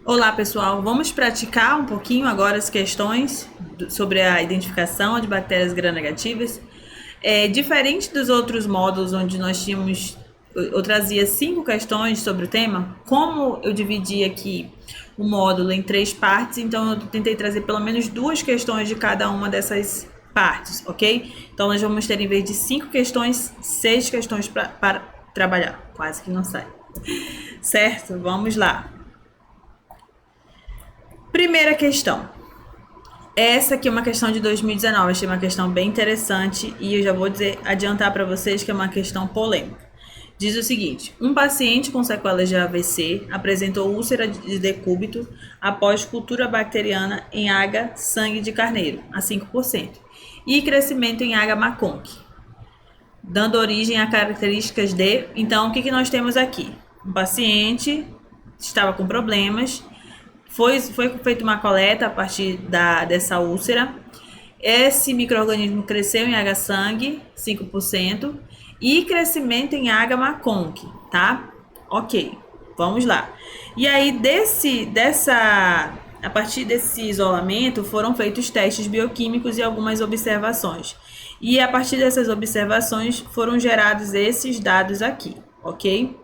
Olá, pessoal. Vamos praticar um pouquinho agora as questões sobre a identificação de bactérias gram-negativas. Diferente dos outros módulos onde eu trazia 5 questões sobre o tema, como eu dividi aqui o módulo em 3 partes, então eu tentei trazer pelo menos 2 questões de cada uma dessas partes, ok? Então nós vamos ter, em vez de 5 questões, 6 questões para trabalhar. Quase que não sai. Certo? Vamos lá. Primeira questão. Essa aqui é uma questão de 2019, achei uma questão bem interessante e eu já vou adiantar para vocês que é uma questão polêmica. Diz o seguinte: um paciente com sequelas de AVC apresentou úlcera de decúbito após cultura bacteriana em H. sangue de carneiro, a 5%, e crescimento em H. McConk, dando origem a características de... Então, o que nós temos aqui? Um paciente estava com problemas. Foi feita uma coleta a partir dessa úlcera. Esse micro-organismo cresceu em H-sangue, 5%, e crescimento em H-McConk, tá? Ok, vamos lá. E aí, a partir desse isolamento, foram feitos testes bioquímicos e algumas observações. E a partir dessas observações, foram gerados esses dados aqui, ok?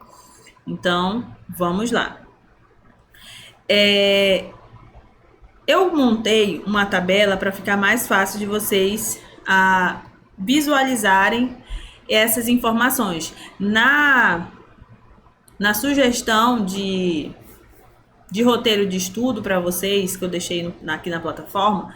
Então, vamos lá. Eu montei uma tabela para ficar mais fácil de vocês visualizarem essas informações. Na sugestão de roteiro de estudo para vocês, que eu deixei aqui na plataforma,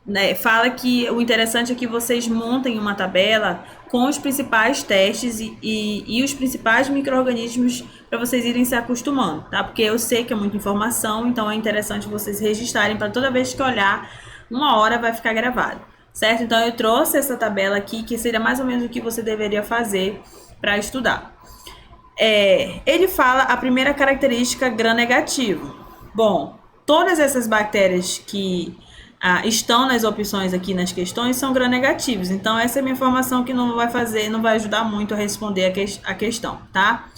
né, fala que o interessante é que vocês montem uma tabela com os principais testes e os principais micro-organismos para vocês irem se acostumando, tá? Porque eu sei que é muita informação, então é interessante vocês registrarem para toda vez que olhar, uma hora vai ficar gravado, certo? Então eu trouxe essa tabela aqui, que seria mais ou menos o que você deveria fazer para estudar. Ele fala a primeira característica gram-negativo. Bom, todas essas bactérias que estão nas opções aqui nas questões são gram-negativos. Então, essa é uma informação que não vai ajudar muito a responder a questão, tá?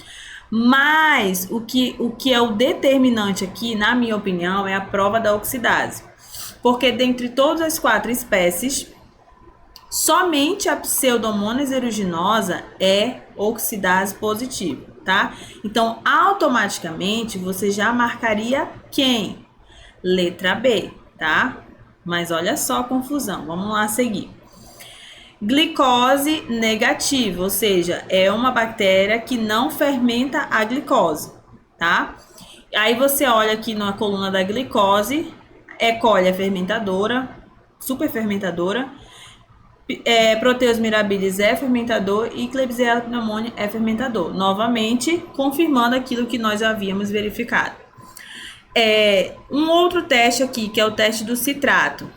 Mas o que é o determinante aqui, na minha opinião, é a prova da oxidase. Porque dentre todas as 4 espécies, somente a Pseudomonas aeruginosa é oxidase positiva, tá? Então, automaticamente, você já marcaria quem? Letra B, tá? Mas olha só a confusão, vamos lá seguir. Glicose negativa, ou seja, é uma bactéria que não fermenta a glicose, tá? Aí você olha aqui na coluna da glicose, E. coli é fermentadora, superfermentadora, Proteus mirabilis é fermentador e Klebsiella pneumoniae é fermentador. Novamente, confirmando aquilo que nós havíamos verificado. Um outro teste aqui, que é o teste do citrato.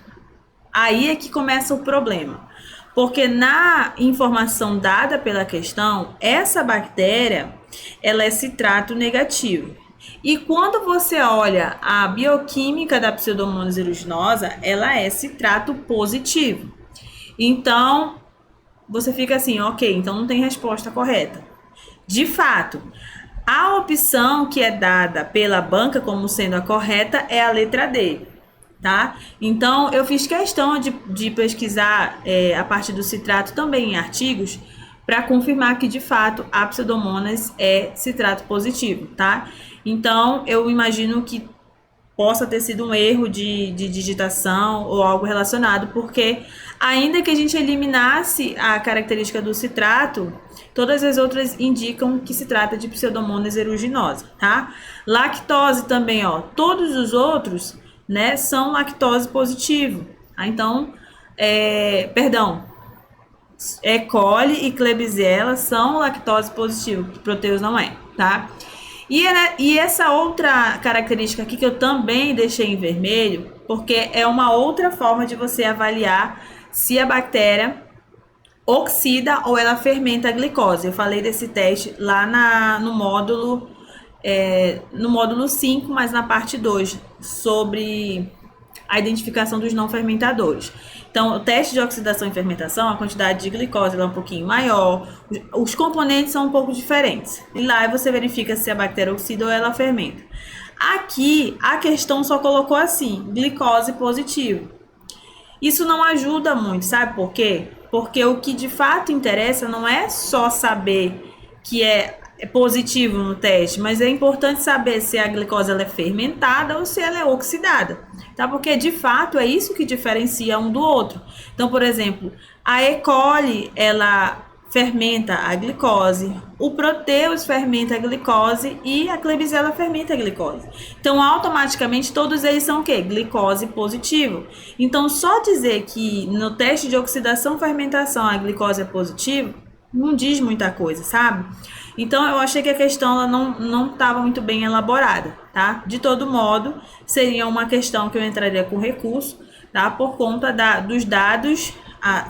Aí é que começa o problema. Porque na informação dada pela questão, essa bactéria, ela é citrato negativo. E quando você olha a bioquímica da Pseudomonas aeruginosa, ela é citrato positivo. Então, você fica assim, ok, então não tem resposta correta. De fato, a opção que é dada pela banca como sendo a correta é a letra D, tá? Então, eu fiz questão de pesquisar a parte do citrato também em artigos para confirmar que, de fato, a Pseudomonas é citrato positivo, tá? Então, eu imagino que possa ter sido um erro de digitação ou algo relacionado, porque ainda que a gente eliminasse a característica do citrato, todas as outras indicam que se trata de Pseudomonas aeruginosa, tá? Lactose também, ó, todos os outros, né, são lactose positivo. Então, E. coli e Klebsiella são lactose positivo, Proteus não é, tá? E essa outra característica aqui que eu também deixei em vermelho, porque é uma outra forma de você avaliar se a bactéria oxida ou ela fermenta a glicose. Eu falei desse teste lá no módulo 5, mas na parte 2, sobre a identificação dos não fermentadores. Então, o teste de oxidação e fermentação, a quantidade de glicose é um pouquinho maior, os componentes são um pouco diferentes. E lá você verifica se a bactéria oxida ou ela fermenta. Aqui, a questão só colocou assim, glicose positivo. Isso não ajuda muito, sabe por quê? Porque o que de fato interessa não é só saber que é positivo no teste, mas é importante saber se a glicose ela é fermentada ou se ela é oxidada, tá? Porque de fato é isso que diferencia um do outro. Então, por exemplo, a E. coli, ela fermenta a glicose, o Proteus fermenta a glicose e a Klebsiella fermenta a glicose. Então, automaticamente, todos eles são o quê? Glicose positivo. Então, só dizer que no teste de oxidação-fermentação a glicose é positiva, não diz muita coisa, sabe? Então, eu achei que a questão ela não estava muito bem elaborada, tá? De todo modo, seria uma questão que eu entraria com recurso, tá? Por conta dos dados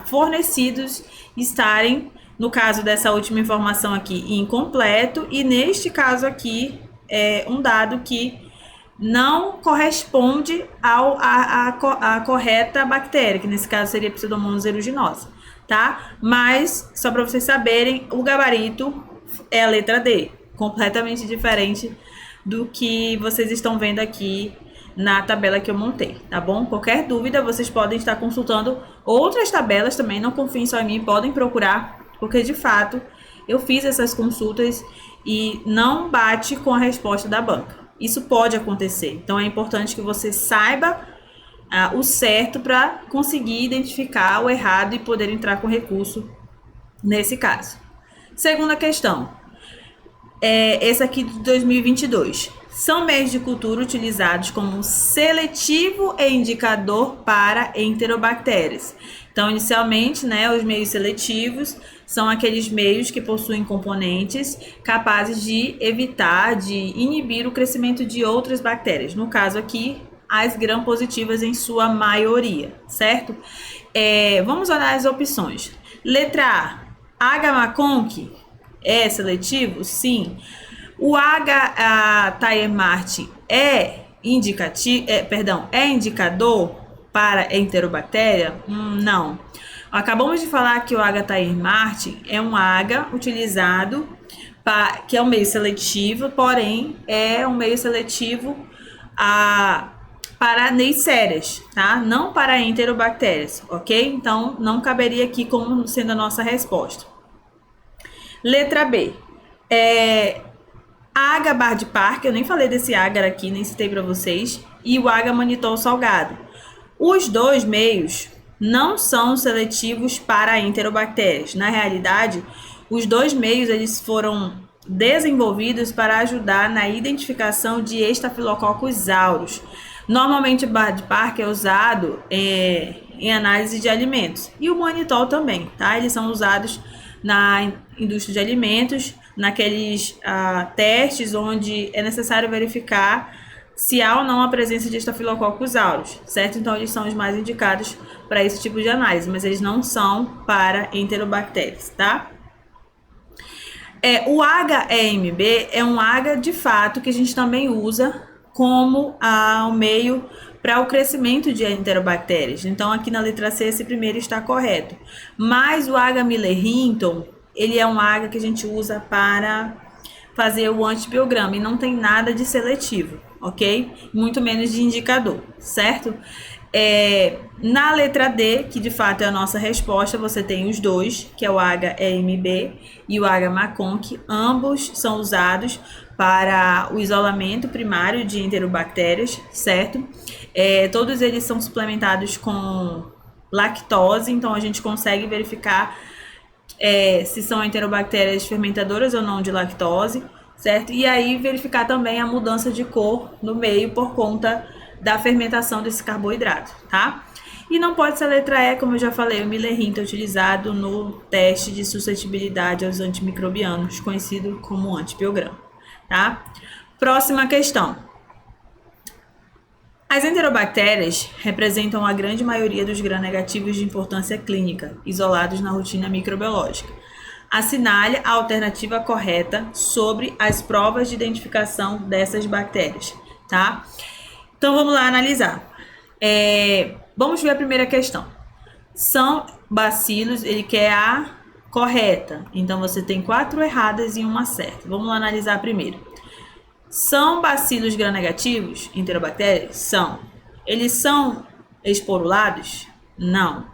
fornecidos estarem, no caso dessa última informação aqui, incompleto, e neste caso aqui, é um dado que não corresponde à correta bactéria, que nesse caso seria Pseudomonas aeruginosa, tá? Mas, só para vocês saberem, o gabarito é a letra D, completamente diferente do que vocês estão vendo aqui na tabela que eu montei, tá bom? Qualquer dúvida, vocês podem estar consultando outras tabelas também, não confiem só em mim, podem procurar, porque de fato eu fiz essas consultas e não bate com a resposta da banca. Isso pode acontecer, então é importante que você saiba o certo para conseguir identificar o errado e poder entrar com recurso nesse caso. Segunda questão, essa aqui de 2022. São meios de cultura utilizados como seletivo e indicador para enterobactérias. Então, inicialmente, os meios seletivos são aqueles meios que possuem componentes capazes de evitar, de inibir o crescimento de outras bactérias. No caso aqui, as gram-positivas em sua maioria, certo? Vamos olhar as opções. Letra A, H-Maconk é seletivo? Sim. O H-Thayer-Martin é indicador para enterobactéria? Não. Acabamos de falar que o H-Thayer-Martin é um H utilizado que é um meio seletivo, porém é um meio seletivo para neisseras, tá? Não para enterobactérias, ok? Então, não caberia aqui como sendo a nossa resposta. Letra B. Agar de Parker, eu nem falei desse agar aqui, nem citei para vocês, e o agar manitol salgado. Os dois meios não são seletivos para enterobactérias. Na realidade, os dois meios eles foram desenvolvidos para ajudar na identificação de Staphylococcus aureus. Normalmente o bar de Parker é usado em análise de alimentos e o manitol também, tá? Eles são usados na indústria de alimentos, naqueles testes onde é necessário verificar se há ou não a presença de Staphylococcus aureus, certo? Então, eles são os mais indicados para esse tipo de análise, mas eles não são para enterobactérias, tá? O HEMB é um agar de fato que a gente também usa como um meio para o crescimento de enterobactérias. Então, aqui na letra C, esse primeiro está correto. Mas o H-Miller-Hinton, ele é um agar que a gente usa para fazer o antibiograma e não tem nada de seletivo, ok? Muito menos de indicador, certo? Na letra D, que de fato é a nossa resposta, você tem os dois, que é o HEMB e o H-Maconk. Ambos são usados para o isolamento primário de enterobactérias, certo? Todos eles são suplementados com lactose, então a gente consegue verificar se são enterobactérias fermentadoras ou não de lactose, certo? E aí verificar também a mudança de cor no meio por conta da fermentação desse carboidrato, tá? E não pode ser a letra E, como eu já falei, o Miller-Hinton é utilizado no teste de suscetibilidade aos antimicrobianos, conhecido como antibiograma, tá? Próxima questão. As enterobactérias representam a grande maioria dos gram-negativos de importância clínica, isolados na rotina microbiológica. Assinale a alternativa correta sobre as provas de identificação dessas bactérias, tá? Então, vamos lá analisar. Vamos ver a primeira questão. São bacilos, ele quer a correta. Então, você tem 4 erradas e uma certa. Vamos lá analisar primeiro. São bacilos gram-negativos, enterobactérias? São. Eles são esporulados? Não.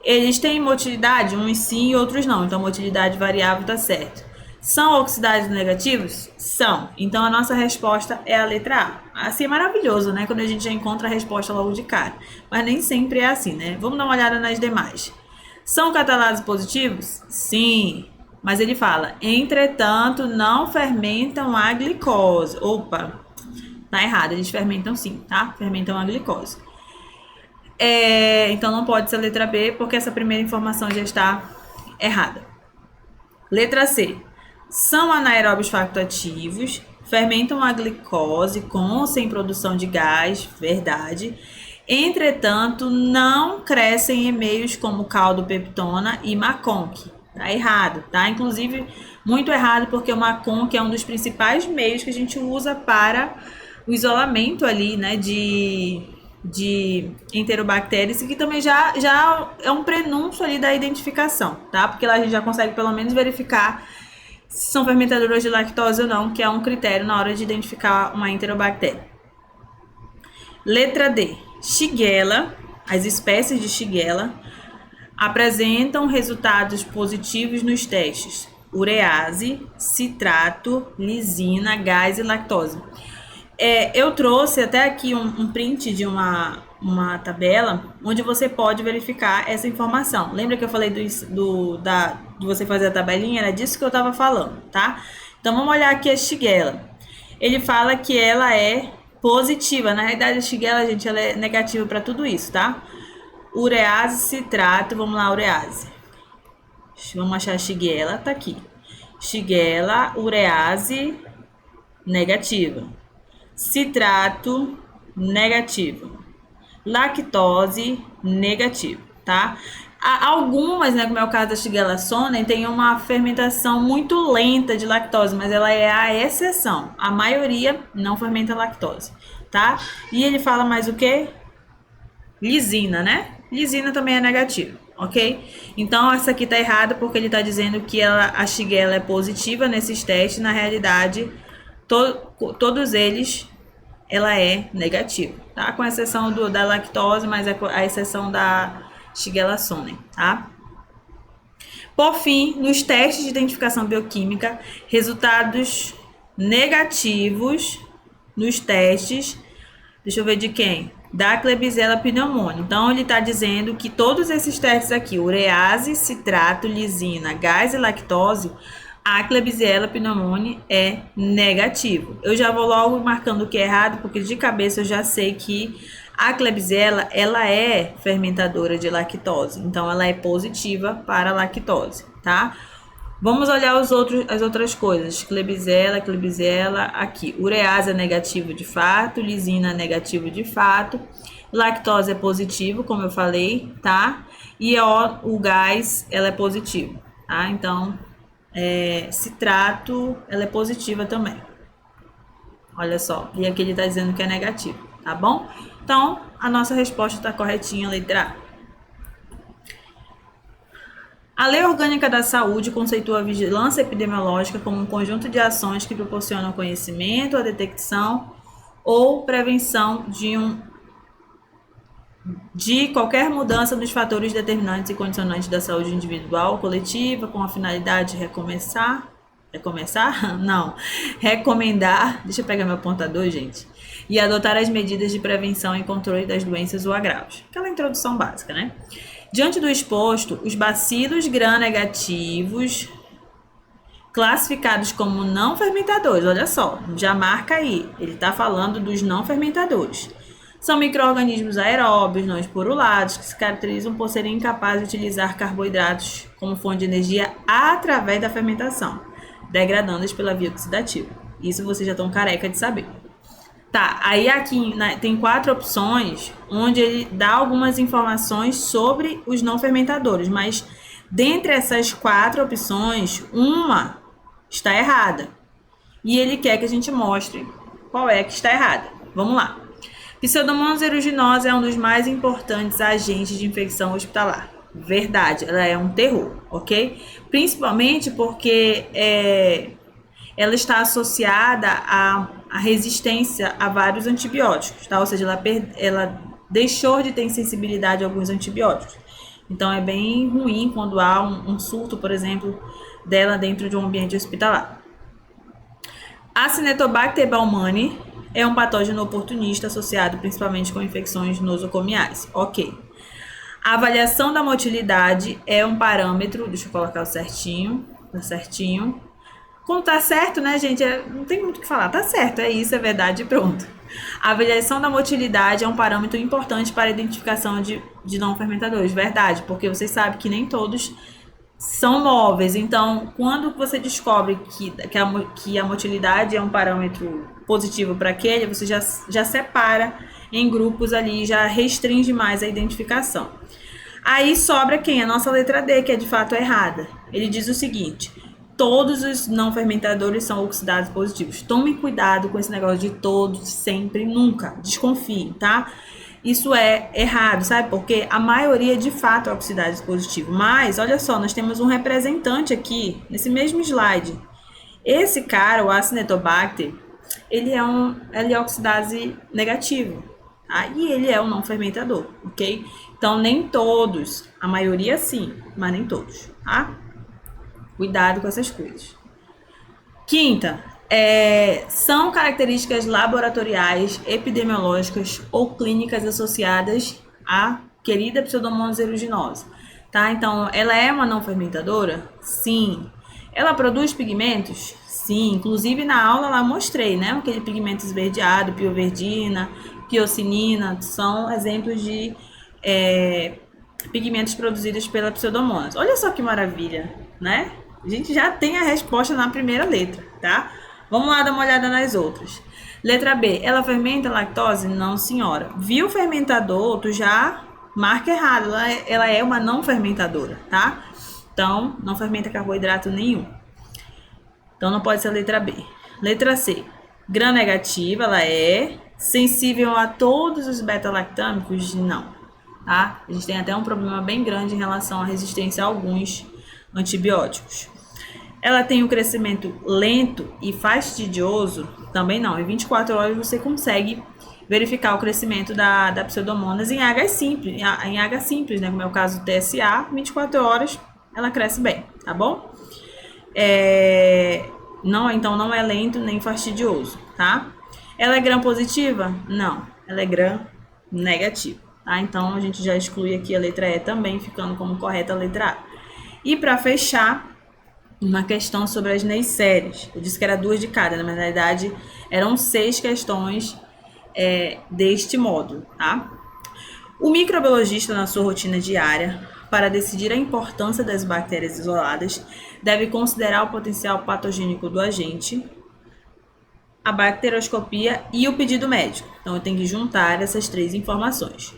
Eles têm motilidade? Uns sim e outros não. Então, motilidade variável tá certo. São oxidados negativos? São. Então, a nossa resposta é a letra A. Assim é maravilhoso, né? Quando a gente já encontra a resposta logo de cara. Mas nem sempre é assim, né? Vamos dar uma olhada nas demais. São catalases positivos? Sim. Mas ele fala, entretanto, não fermentam a glicose. Opa, tá errado. Eles fermentam sim, tá? Fermentam a glicose. Então, não pode ser a letra B, porque essa primeira informação já está errada. Letra C. São anaeróbios facultativos, fermentam a glicose com ou sem produção de gás, verdade. Entretanto, não crescem em meios como caldopeptona e maconque. Tá errado, tá? Inclusive, muito errado, porque o maconque é um dos principais meios que a gente usa para o isolamento ali, né, de enterobactérias, que também já é um prenúncio ali da identificação, tá? Porque lá a gente já consegue pelo menos verificar se são fermentadoras de lactose ou não, que é um critério na hora de identificar uma enterobactéria. Letra D. Shigella, as espécies de Shigella apresentam resultados positivos nos testes urease, citrato, lisina, gás e lactose. Eu trouxe até aqui um print de uma tabela onde você pode verificar essa informação. Lembra que eu falei de você fazer a tabelinha? Era disso que eu estava falando, tá? Então, vamos olhar aqui a Shigella. Ele fala que ela é positiva. Na realidade, a Shigella, gente, ela é negativa para tudo isso, tá? Urease, citrato, vamos lá, urease. Vamos achar a Shigella, tá aqui. Shigella, urease, negativa. Citrato, negativo. Lactose, negativo, tá? Algumas, né, como é o caso da Shigella sonner, tem uma fermentação muito lenta de lactose, mas ela é a exceção. A maioria não fermenta lactose, tá? E ele fala mais o quê? Lisina, né? Lisina também é negativa, ok? Então, essa aqui tá errada porque ele tá dizendo que a Shigella é positiva nesses testes. Na realidade, todos eles, ela é negativa, tá? Com exceção da lactose, mas a exceção da Shigella sonner, tá? Por fim, nos testes de identificação bioquímica, resultados negativos nos testes, deixa eu ver de quem? Da Klebsiella pneumoniae. Então, ele está dizendo que todos esses testes aqui, urease, citrato, lisina, gás e lactose, a Klebsiella pneumoniae é negativo. Eu já vou logo marcando o que é errado, porque de cabeça eu já sei que a Klebsiella, ela é fermentadora de lactose. Então, ela é positiva para a lactose, tá? Vamos olhar as outras coisas. Klebsiella, aqui. Urease é negativo de fato, lisina é negativo de fato, lactose é positivo, como eu falei, tá? E o gás, ela é positivo, tá? Então, citrato, ela é positiva também. Olha só, e aqui ele está dizendo que é negativo, tá bom? Então, a nossa resposta está corretinha, letra A. A Lei Orgânica da Saúde conceitua a vigilância epidemiológica como um conjunto de ações que proporcionam conhecimento, a detecção ou prevenção de qualquer mudança dos fatores determinantes e condicionantes da saúde individual ou coletiva, com a finalidade de recomendar, deixa eu pegar meu apontador, gente, e adotar as medidas de prevenção e controle das doenças ou agravos. Aquela introdução básica, né? Diante do exposto, os bacilos gram-negativos, classificados como não fermentadores, olha só, já marca aí, ele está falando dos não fermentadores. São micro-organismos aeróbios, não esporulados, que se caracterizam por serem incapazes de utilizar carboidratos como fonte de energia através da fermentação, degradando-os pela via oxidativa. Isso vocês já estão careca de saber. Tá, aí aqui tem 4 opções, onde ele dá algumas informações sobre os não fermentadores, mas dentre essas 4 opções, uma está errada. E ele quer que a gente mostre qual é que está errada. Vamos lá. Pseudomonas aeruginosa é um dos mais importantes agentes de infecção hospitalar. Verdade, ela é um terror, ok? Principalmente porque ela está associada à resistência a vários antibióticos, tá? Ou seja, ela deixou de ter sensibilidade a alguns antibióticos. Então, é bem ruim quando há um surto, por exemplo, dela dentro de um ambiente hospitalar. A Acinetobacter baumannii é um patógeno oportunista associado principalmente com infecções nosocomiais. Ok. A avaliação da motilidade é um parâmetro, deixa eu colocar o certinho, tá certinho. Como tá certo, né, gente? Não tem muito o que falar, tá certo, é isso, é verdade, pronto. A avaliação da motilidade é um parâmetro importante para a identificação de não fermentadores, verdade, porque vocês sabem que nem todos são móveis. Então, quando você descobre que a motilidade é um parâmetro positivo para aquele, você já separa em grupos ali, já restringe mais a identificação. Aí sobra quem? A nossa letra D, que é de fato errada. Ele diz o seguinte: todos os não fermentadores são oxidados positivos. Tome cuidado com esse negócio de todos, sempre, nunca. Desconfie, tá? Isso é errado, sabe? Porque a maioria de fato é oxidase positivo. Mas, olha só, nós temos um representante aqui, nesse mesmo slide. Esse cara, o Acinetobacter, ele é oxidase negativo, tá? E ele é um não fermentador, ok? Então, nem todos, a maioria sim, mas nem todos, tá? Cuidado com essas coisas. Quinta, são características laboratoriais, epidemiológicas ou clínicas associadas à querida Pseudomonas aeruginosa, tá? Então, ela é uma não fermentadora? Sim. Ela produz pigmentos? Sim. Inclusive, na aula lá mostrei, né? Aquele pigmento esverdeado, pioverdina, piocinina, são exemplos de pigmentos produzidos pela Pseudomonas. Olha só que maravilha, né? A gente já tem a resposta na primeira letra, tá? Vamos lá dar uma olhada nas outras. Letra B, ela fermenta lactose? Não, senhora. Viu o fermentador, tu já marca errado. Ela é uma não fermentadora, tá? Então, não fermenta carboidrato nenhum. Então, não pode ser a letra B. Letra C, gram-negativa, ela é sensível a todos os beta-lactâmicos? Não, tá? A gente tem até um problema bem grande em relação à resistência a alguns antibióticos. Ela tem um crescimento lento e fastidioso? Também não. Em 24 horas você consegue verificar o crescimento da Pseudomonas em H simples, né? Como é o caso do TSA, 24 horas ela cresce bem, tá bom? Não, então não é lento nem fastidioso, tá? Ela é gram-positiva? Não, ela é gram-negativa, tá? Então a gente já exclui aqui a letra E também, ficando como correta a letra A. E para fechar, uma questão sobre as Neisseries. Eu disse que era 2 de cada, na verdade eram 6 questões deste módulo, tá? O microbiologista, na sua rotina diária, para decidir a importância das bactérias isoladas, deve considerar o potencial patogênico do agente, a bacterioscopia e o pedido médico. Então, eu tenho que juntar essas 3 informações.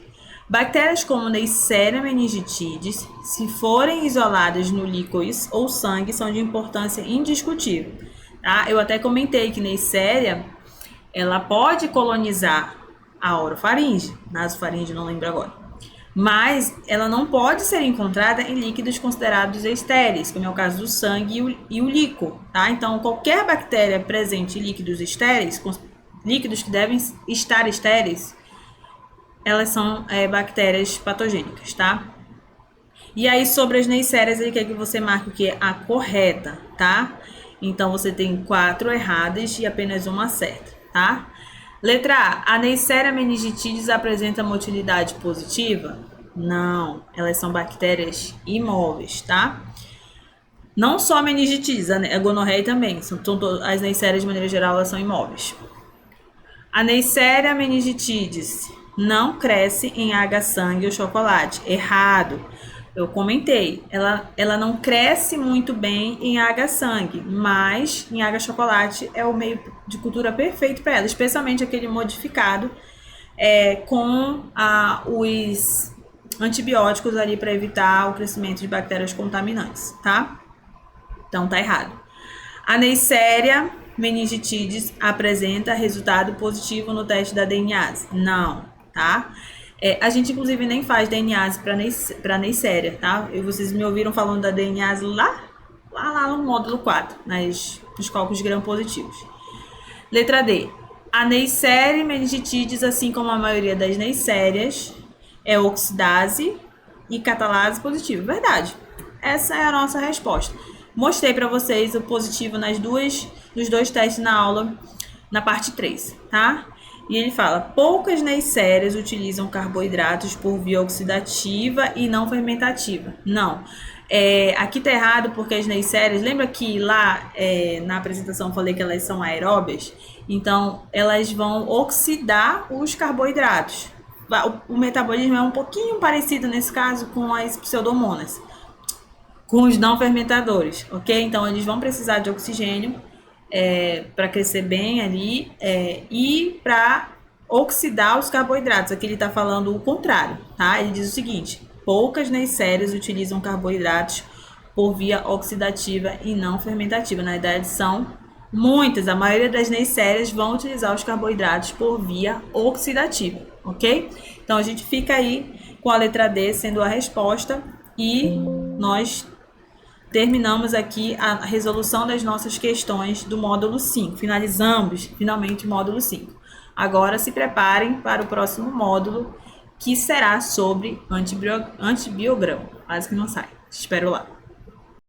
Bactérias como Neisseria meningitidis, se forem isoladas no líquido ou sangue, são de importância indiscutível, tá? Eu até comentei que Neisseria, ela pode colonizar a orofaringe, nasofaringe, não lembro agora, mas ela não pode ser encontrada em líquidos considerados estéreis, como é o caso do sangue e o líquor, tá? Então, qualquer bactéria presente em líquidos estéreis, líquidos que devem estar estéreis, elas são bactérias patogênicas, tá? E aí, sobre as Neisserias, ele quer que você marque o que? A correta, tá? Então, você tem 4 erradas e apenas uma certa, tá? Letra A Neisseria meningitidis apresenta motilidade positiva? Não, elas são bactérias imóveis, tá? Não só a meningitidis, a gonorreia também. As Neisserias, de maneira geral, elas são imóveis. A Neisseria meningitidis não cresce em água, sangue ou chocolate. Errado. Eu comentei. Ela não cresce muito bem em água, sangue, mas em água, chocolate é o meio de cultura perfeito para ela, especialmente aquele modificado com os antibióticos ali para evitar o crescimento de bactérias contaminantes, tá? Então tá errado. A Neisseria meningitidis apresenta resultado positivo no teste da DNase? Não, tá? A gente, inclusive, nem faz DNase para Neisseria, tá? Vocês me ouviram falando da DNase lá no módulo 4, nas os cálculos gram-positivos. Letra D. A Neisseria meningitidis, assim como a maioria das Neisserias, é oxidase e catalase positiva. Verdade. Essa é a nossa resposta. Mostrei para vocês o positivo nos dois testes na aula, na parte 3, tá? E ele fala, poucas Neisserias utilizam carboidratos por via oxidativa e não fermentativa. Não. Aqui tá errado porque as Neisserias, lembra que lá na apresentação eu falei que elas são aeróbias? Então, elas vão oxidar os carboidratos. O metabolismo é um pouquinho parecido nesse caso com as pseudomonas, com os não fermentadores, ok? Então, eles vão precisar de oxigênio para crescer bem ali e para oxidar os carboidratos. Aqui ele está falando o contrário, tá? Ele diz o seguinte, poucas Neisserias utilizam carboidratos por via oxidativa e não fermentativa. Na verdade, são muitas, a maioria das Neisserias vão utilizar os carboidratos por via oxidativa, ok? Então, a gente fica aí com a letra D sendo a resposta e nós terminamos aqui a resolução das nossas questões do módulo 5. Finalizamos, finalmente, o módulo 5. Agora, se preparem para o próximo módulo, que será sobre antibiograma. Quase que não sai. Te espero lá.